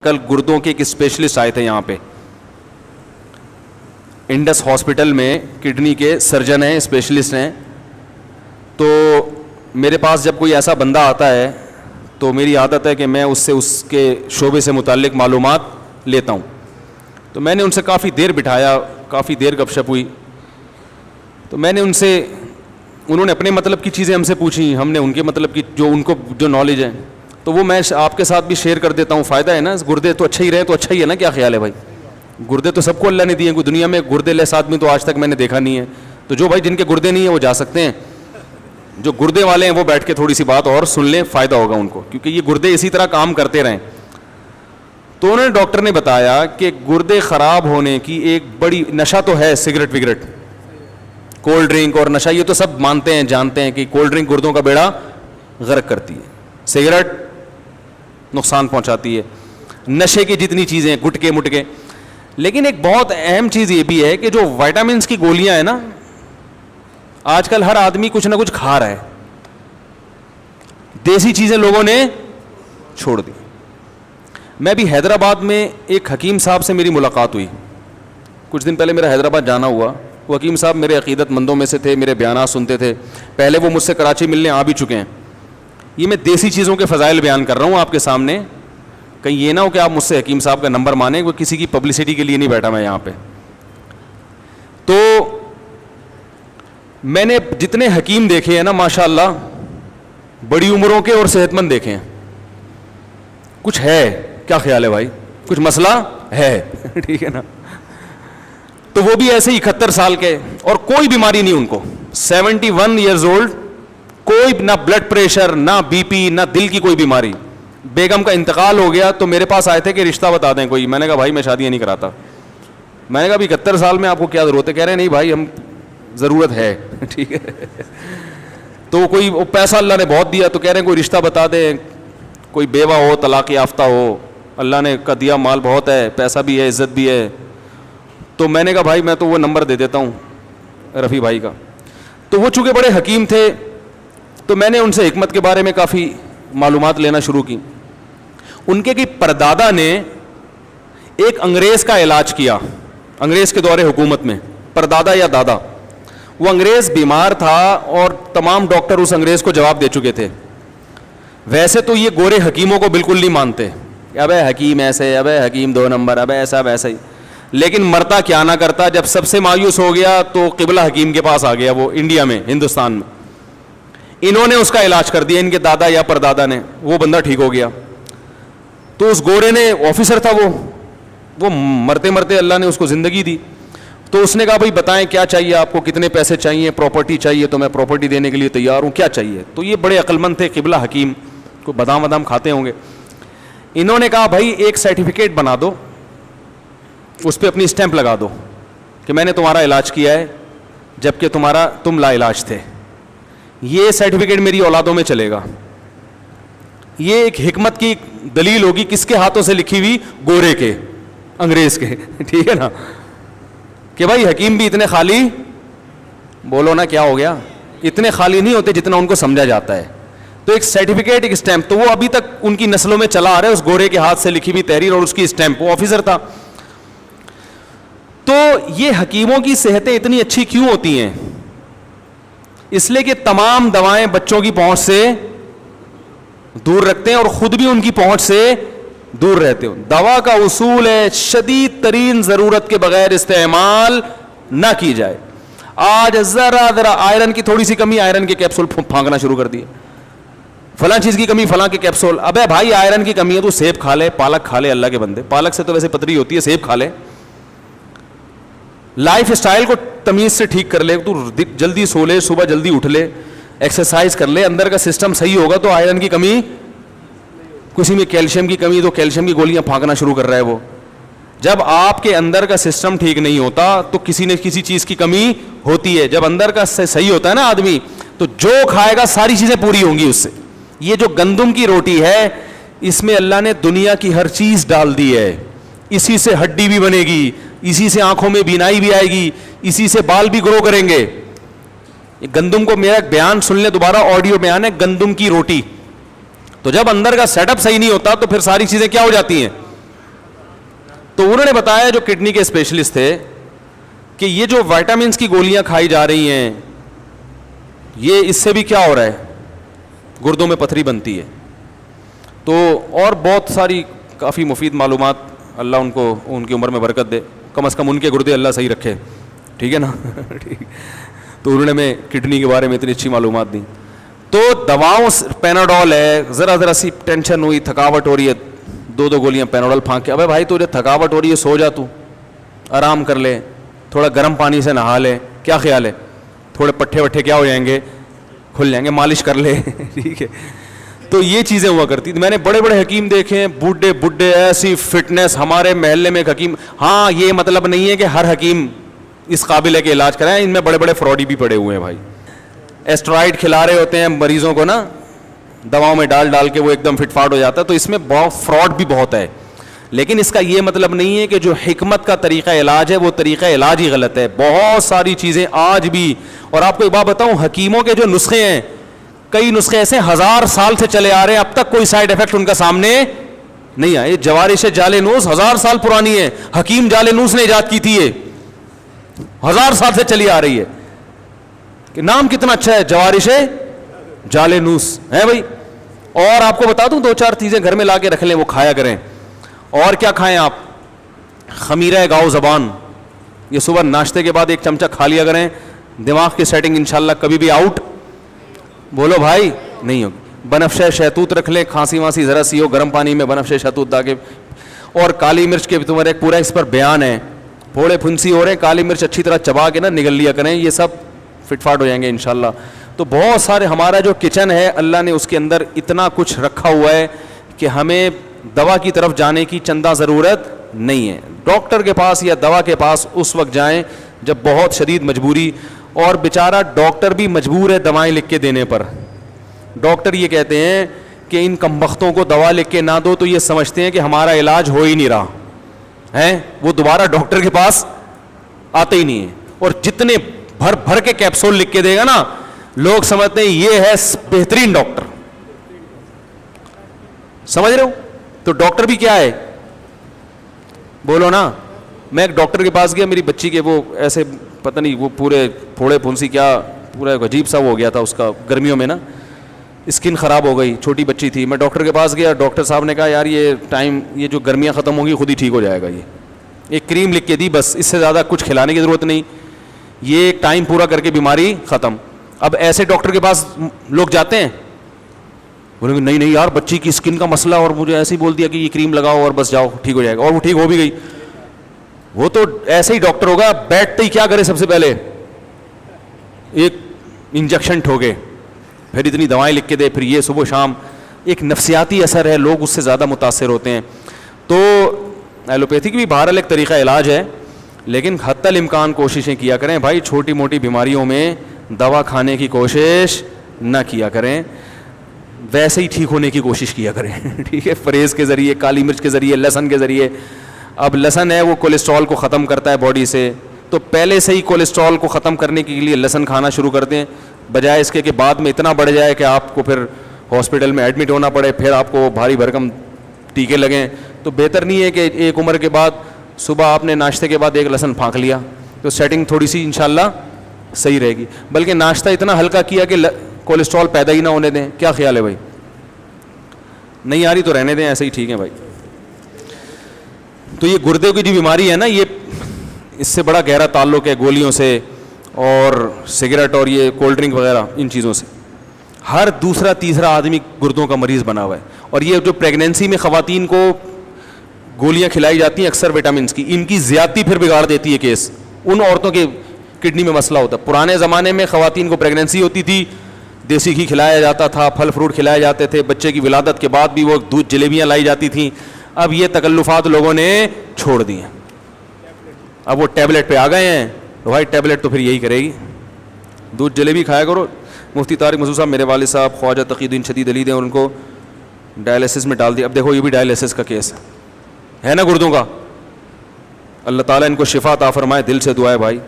کل گردوں کے ایک اسپیشلسٹ آئے تھے یہاں پہ انڈس ہاسپٹل میں، کڈنی کے سرجن ہیں، اسپیشلسٹ ہیں. تو میرے پاس جب کوئی ایسا بندہ آتا ہے تو میری عادت ہے کہ میں اس سے اس کے شعبے سے متعلق معلومات لیتا ہوں. تو میں نے ان سے کافی دیر بٹھایا، کافی دیر گپ شپ ہوئی. تو میں نے انہوں نے اپنے مطلب کی چیزیں ہم سے پوچھی، ہم نے ان کے مطلب کی جو ان کو جو نالج ہے تو وہ میں آپ کے ساتھ بھی شیئر کر دیتا ہوں. فائدہ ہے نا، گردے تو اچھا ہی رہے تو اچھا ہی ہے نا. کیا خیال ہے بھائی؟ گردے تو سب کو اللہ نے دیے، کوئی دنیا میں گردے لیس آدمی تو آج تک میں نے دیکھا نہیں ہے. تو جو بھائی جن کے گردے نہیں ہیں وہ جا سکتے ہیں، جو گردے والے ہیں وہ بیٹھ کے تھوڑی سی بات اور سن لیں، فائدہ ہوگا ان کو، کیونکہ یہ گردے اسی طرح کام کرتے رہیں. تو انہوں نے ڈاکٹر نے بتایا کہ گردے خراب ہونے کی ایک بڑی نشہ تو ہے سگریٹ وگریٹ، کولڈ ڈرنک اور نشہ، یہ تو سب مانتے ہیں جانتے ہیں کہ کولڈ ڈرنک گردوں کا بیڑا غرق کرتی ہے، سگریٹ نقصان پہنچاتی ہے، نشے کی جتنی چیزیں گٹکے مٹکے. لیکن ایک بہت اہم چیز یہ بھی ہے کہ جو وائٹامنس کی گولیاں ہیں نا، آج کل ہر آدمی کچھ نہ کچھ کھا رہا ہے، دیسی چیزیں لوگوں نے چھوڑ دی. میں بھی حیدرآباد میں ایک حکیم صاحب سے میری ملاقات ہوئی کچھ دن پہلے، میرا حیدرآباد جانا ہوا. وہ حکیم صاحب میرے عقیدت مندوں میں سے تھے، میرے بیانات سنتے تھے. پہلے وہ مجھ سے کراچی ملنے آ بھی چکے ہیں. یہ میں دیسی چیزوں کے فضائل بیان کر رہا ہوں آپ کے سامنے، کہیں یہ نہ ہو کہ آپ مجھ سے حکیم صاحب کا نمبر مانیں، کوئی کسی کی پبلسٹی کے لیے نہیں بیٹھا میں یہاں پہ. تو میں نے جتنے حکیم دیکھے ہیں نا ماشاءاللہ، بڑی عمروں کے اور صحت مند دیکھے ہیں. کچھ ہے، کیا خیال ہے بھائی؟ کچھ مسئلہ ہے ٹھیک ہے نا. تو وہ بھی ایسے ہی 71 سال کے، اور کوئی بیماری نہیں ان کو، 71 ایئرز اولڈ، کوئی نہ بلڈ پریشر، نہ بی پی، نہ دل کی کوئی بیماری. بیگم کا انتقال ہو گیا تو میرے پاس آئے تھے کہ رشتہ بتا دیں کوئی. میں نے کہا بھائی میں شادیاں نہیں کراتا. میں نے کہا ابھی 71 سال میں آپ کو کیا ضرورت ہے؟ کہہ رہے ہیں نہیں بھائی ہم ضرورت ہے ٹھیک ہے. تو کوئی پیسہ اللہ نے بہت دیا تو کہہ رہے ہیں کوئی رشتہ بتا دیں، کوئی بیوہ ہو، طلاق یافتہ ہو، اللہ نے کا دیا مال بہت ہے، پیسہ بھی ہے، عزت بھی ہے. تو میں نے کہا بھائی میں تو وہ نمبر دے دیتا ہوں رفیع بھائی کا. تو وہ چونکہ بڑے حکیم تھے تو میں نے ان سے حکمت کے بارے میں کافی معلومات لینا شروع کی. ان کے پردادا نے ایک انگریز کا علاج کیا، انگریز کے دور حکومت میں. پردادا یا دادا، وہ انگریز بیمار تھا اور تمام ڈاکٹر اس انگریز کو جواب دے چکے تھے. ویسے تو یہ گورے حکیموں کو بالکل نہیں مانتے، ابے حکیم ایسے، ابے حکیم 2 نمبر، ابے ایسا ویسا ہی. لیکن مرتا کیا نہ کرتا، جب سب سے مایوس ہو گیا تو قبلہ حکیم کے پاس آ گیا، وہ انڈیا میں، ہندوستان میں. انہوں نے اس کا علاج کر دیا، ان کے دادا یا پردادا نے. وہ بندہ ٹھیک ہو گیا. تو اس گورے نے، آفیسر تھا وہ مرتے مرتے اللہ نے اس کو زندگی دی. تو اس نے کہا بھائی بتائیں کیا چاہیے آپ کو، کتنے پیسے چاہیے، پراپرٹی چاہیے تو میں پراپرٹی دینے کے لیے تیار ہوں، کیا چاہیے. تو یہ بڑے عقل مند تھے قبلہ حکیم، کو بادام بادام کھاتے ہوں گے. انہوں نے کہا بھائی ایک سرٹیفکیٹ بنا دو، اس پہ اپنی اسٹیمپ لگا دو کہ میں نے تمہارا علاج کیا ہے جبکہ تم لا علاج تھے. یہ سرٹیفکیٹ میری اولادوں میں چلے گا. یہ ایک حکمت کی دلیل ہوگی. کس کے ہاتھوں سے لکھی ہوئی؟ گورے کے، انگریز کے ٹھیک ہے نا. کہ بھائی حکیم بھی اتنے خالی، بولو نا کیا ہو گیا، اتنے خالی نہیں ہوتے جتنا ان کو سمجھا جاتا ہے. تو ایک سرٹیفکیٹ، ایک اسٹیمپ، تو وہ ابھی تک ان کی نسلوں میں چلا آ رہا ہے، اس گورے کے ہاتھ سے لکھی ہوئی تحریر اور اس کی اسٹیمپ. وہ آفیسر تھا. تو یہ حکیموں کی صحتیں اتنی اچھی کیوں ہوتی ہیں؟ اس لیے کہ تمام دوائیں بچوں کی پہنچ سے دور رکھتے ہیں اور خود بھی ان کی پہنچ سے دور رہتے ہو. دوا کا اصول ہے شدید ترین ضرورت کے بغیر استعمال نہ کی جائے. آج ذرا آئرن کی تھوڑی سی کمی، آئرن کے کیپسول پھانکنا شروع کر دیے. فلاں چیز کی کمی، فلاں کے کیپسول. ابے بھائی آئرن کی کمی ہے تو سیب کھا لے، پالک کھا لے، اللہ کے بندے. پالک سے تو ویسے پتری ہوتی ہے، سیب کھا لے. لائف اسٹائل کو تمیز سے ٹھیک کر لے، تو جلدی سو لے، صبح جلدی اٹھ لے، ایکسرسائز کر لے، اندر کا سسٹم صحیح ہوگا تو آئرن کی کمی، کسی میں کیلشیم کی کمی تو کیلشیم کی گولیاں پھانکنا شروع کر رہا ہے وہ. جب آپ کے اندر کا سسٹم ٹھیک نہیں ہوتا تو کسی نہ کسی چیز کی کمی ہوتی ہے. جب اندر کا صحیح ہوتا ہے نا آدمی تو جو کھائے گا ساری چیزیں پوری ہوں گی اس سے. یہ جو گندم کی روٹی ہے اس میں اللہ نے دنیا کی ہر چیز ڈال دی ہے. اسی سے ہڈی بھی بنے گی، اسی سے آنکھوں میں بینائی بھی آئے گی، اسی سے بال بھی گرو کریں گے. گندم کو میرا بیان سن لیں دوبارہ، آڈیو بیان ہے گندم کی روٹی. تو جب اندر کا سیٹ اپ صحیح نہیں ہوتا تو پھر ساری چیزیں کیا ہو جاتی ہیں؟ تو انہوں نے بتایا جو کڈنی کے اسپیشلسٹ تھے کہ یہ جو وائٹامنس کی گولیاں کھائی جا رہی ہیں یہ اس سے بھی کیا ہو رہا ہے, گردوں میں پتھری بنتی ہے. تو اور بہت ساری کافی مفید معلومات, اللہ ان کو ان کی عمر میں برکت دے, کم از کم ان کے گردے اللہ صحیح رکھے, ٹھیک ہے نا. تو انہوں نے ہمیں کڈنی کے بارے میں اتنی اچھی معلومات دی. تو دواؤں, پیناڈول ہے, ذرا سی ٹینشن ہوئی, تھکاوٹ ہو رہی ہے, 2 گولیاں پیناڈول پھانک کے, ابے بھائی تو جب تھکاوٹ ہو رہی ہے سو جا, تو آرام کر لے, تھوڑا گرم پانی سے نہا لے, کیا خیال ہے, تھوڑے پٹھے وٹھے کیا ہو جائیں گے, کھل جائیں گے, مالش کر لے, ٹھیک ہے. تو یہ چیزیں ہوا کرتی تھی. میں نے بڑے بڑے حکیم دیکھے ہیں, بوڑھے ایسی فٹنس. ہمارے محلے میں ایک حکیم, ہاں یہ مطلب نہیں ہے کہ ہر حکیم اس قابل ہے کہ علاج کرائیں, ان میں بڑے بڑے فراڈی بھی پڑے ہوئے ہیں بھائی. اسٹرائڈ کھلا رہے ہوتے ہیں مریضوں کو نا, دواؤں میں ڈال کے وہ ایک دم فٹ فاٹ ہو جاتا ہے. تو اس میں بہت فراڈ بھی بہت ہے, لیکن اس کا یہ مطلب نہیں ہے کہ جو حکمت کا طریقہ علاج ہے وہ طریقہ علاج ہی غلط ہے. بہت ساری چیزیں آج بھی, اور آپ کو ایک بات بتاؤں, حکیموں کے جو نسخے ہیں, کئی نسخے ایسے 1000 سال سے چلے آ رہے ہیں, اب تک کوئی سائڈ افیکٹ ان کا سامنے نہیں آئے. جوارش جالینوس 1000 سال پرانی ہے, حکیم جالینوس نے ایجاد کی تھی, یہ 1000 سال سے چلی آ رہی ہے. کہ نام کتنا اچھا ہے, جوارش جالینوس ہے بھائی. اور آپ کو بتا دوں 2-4 چیزیں گھر میں لا کے رکھ لیں, وہ کھایا کریں. اور کیا کھائیں آپ, خمیرہ گاؤ زبان, یہ صبح ناشتے کے بعد 1 چمچہ کھا لیا کریں. دماغ کی سیٹنگ انشاءاللہ کبھی بھی آؤٹ بولو بھائی نہیں ہوگی. بنفشہ شہتوت رکھ لیں, کھانسی وانسی ذرا سی ہو, گرم پانی میں بنفشہ شہتوت ڈال کے. اور کالی مرچ کے تمہارے ایک پورا اس پر بیان ہے, پھوڑے پھنسی ہو رہے ہیں, کالی مرچ اچھی طرح چبا کے نا نگل لیا کریں, یہ سب فٹ فاٹ ہو جائیں گے انشاءاللہ. تو بہت سارے, ہمارا جو کچن ہے اللہ نے اس کے اندر اتنا کچھ رکھا ہوا ہے کہ ہمیں دوا کی طرف جانے کی چندہ ضرورت نہیں ہے. ڈاکٹر کے پاس یا دوا کے پاس اس وقت جائیں جب بہت شدید مجبوری, اور بیچارہ ڈاکٹر بھی مجبور ہے دوائیں لکھ کے دینے پر. ڈاکٹر یہ کہتے ہیں کہ ان کمبختوں کو دوا لکھ کے نہ دو تو یہ سمجھتے ہیں کہ ہمارا علاج ہو ہی نہیں رہا ہے, وہ دوبارہ ڈاکٹر کے پاس آتے ہی نہیں ہے. اور جتنے بھر کے کیپسول لکھ کے دے گا نا, لوگ سمجھتے ہیں یہ ہے بہترین ڈاکٹر. سمجھ رہے ہو؟ تو ڈاکٹر بھی کیا ہے, بولو نا. میں ایک ڈاکٹر کے پاس گیا, میری بچی کے وہ ایسے پتہ نہیں وہ پورے پھوڑے پھنسی کیا پورا عجیب سا ہو گیا تھا اس کا, گرمیوں میں نا اسکن خراب ہو گئی, چھوٹی بچی تھی. میں ڈاکٹر کے پاس گیا, ڈاکٹر صاحب نے کہا یار یہ جو گرمیاں ختم ہوں گی خود ہی ٹھیک ہو جائے گا. یہ ایک کریم لکھ کے دی, بس اس سے زیادہ کچھ کھلانے کی ضرورت نہیں, یہ ایک ٹائم پورا کر کے بیماری ختم. اب ایسے ڈاکٹر کے پاس لوگ جاتے ہیں, بولیں گے نہیں یار بچی کی اسکن کا مسئلہ, اور مجھے ایسے ہی بول دیا کہ یہ کریم لگاؤ اور بس جاؤ ٹھیک ہو جائے گا, اور وہ ٹھیک ہو بھی گئی. وہ تو ایسے ہی ڈاکٹر ہوگا, بیٹھتے ہی کیا کرے, سب سے پہلے ایک انجیکشن ٹھوکے, پھر اتنی دوائیں لکھ کے دے, پھر یہ صبح شام. ایک نفسیاتی اثر ہے, لوگ اس سے زیادہ متاثر ہوتے ہیں. تو ایلوپیتھی کی بھی بہرحال ایک طریقہ علاج ہے, لیکن حتی الامکان کوششیں کیا کریں بھائی, چھوٹی موٹی بیماریوں میں دوا کھانے کی کوشش نہ کیا کریں, ویسے ہی ٹھیک ہونے کی کوشش کیا کریں. ٹھیک ہے, پرہیز کے ذریعے, کالی مرچ کے ذریعے, لہسن کے ذریعے. اب لہسن ہے وہ کولیسٹرول کو ختم کرتا ہے باڈی سے, تو پہلے سے ہی کولیسٹرول کو ختم کرنے کے لیے لہسن کھانا شروع کر دیں, بجائے اس کے کہ بعد میں اتنا بڑھ جائے کہ آپ کو پھر ہاسپٹل میں ایڈمٹ ہونا پڑے, پھر آپ کو بھاری بھرکم ٹیکے لگیں. تو بہتر نہیں ہے کہ ایک عمر کے بعد صبح آپ نے ناشتے کے بعد 1 لہسن پھانک لیا, تو سیٹنگ تھوڑی سی انشاءاللہ صحیح رہے گی. بلکہ ناشتہ اتنا ہلکا کیا کہ کولیسٹرول پیدا ہی نہ ہونے دیں. کیا خیال ہے بھائی؟ نہیں آ رہی تو رہنے دیں, ایسے ہی ٹھیک ہے بھائی. تو یہ گردے کی جو بیماری ہے نا, یہ اس سے بڑا گہرا تعلق ہے گولیوں سے اور سگریٹ اور یہ کولڈ ڈرنک وغیرہ, ان چیزوں سے. ہر دوسرا تیسرا آدمی گردوں کا مریض بنا ہوا ہے. اور یہ جو پریگنینسی میں خواتین کو گولیاں کھلائی جاتی ہیں اکثر وٹامنس کی, ان کی زیادتی پھر بگاڑ دیتی ہے کیس. ان عورتوں کے کڈنی میں مسئلہ ہوتا ہے. پرانے زمانے میں خواتین کو پریگنینسی ہوتی تھی, دیسی گھی کھلایا جاتا تھا, پھل فروٹ کھلائے جاتے تھے, بچے کی ولادت کے بعد بھی وہ دودھ جلیبیاں لائی جاتی تھیں. اب یہ تکلفات لوگوں نے چھوڑ دی ہیں, اب وہ ٹیبلٹ پہ آ گئے ہیں. بھائی ٹیبلٹ تو پھر یہی کرے گی, دودھ جلیبی کھایا کرو. مفتی طارق مسعود صاحب, میرے والد صاحب خواجہ تقی الدین شدید علی ہیں, اور ان کو ڈائلسس میں ڈال دیا. اب دیکھو یہ بھی ڈائلسس کا کیس ہے نا گردوں کا. اللہ تعالیٰ ان کو شفا عطا فرمائے, دل سے دعا ہے بھائی.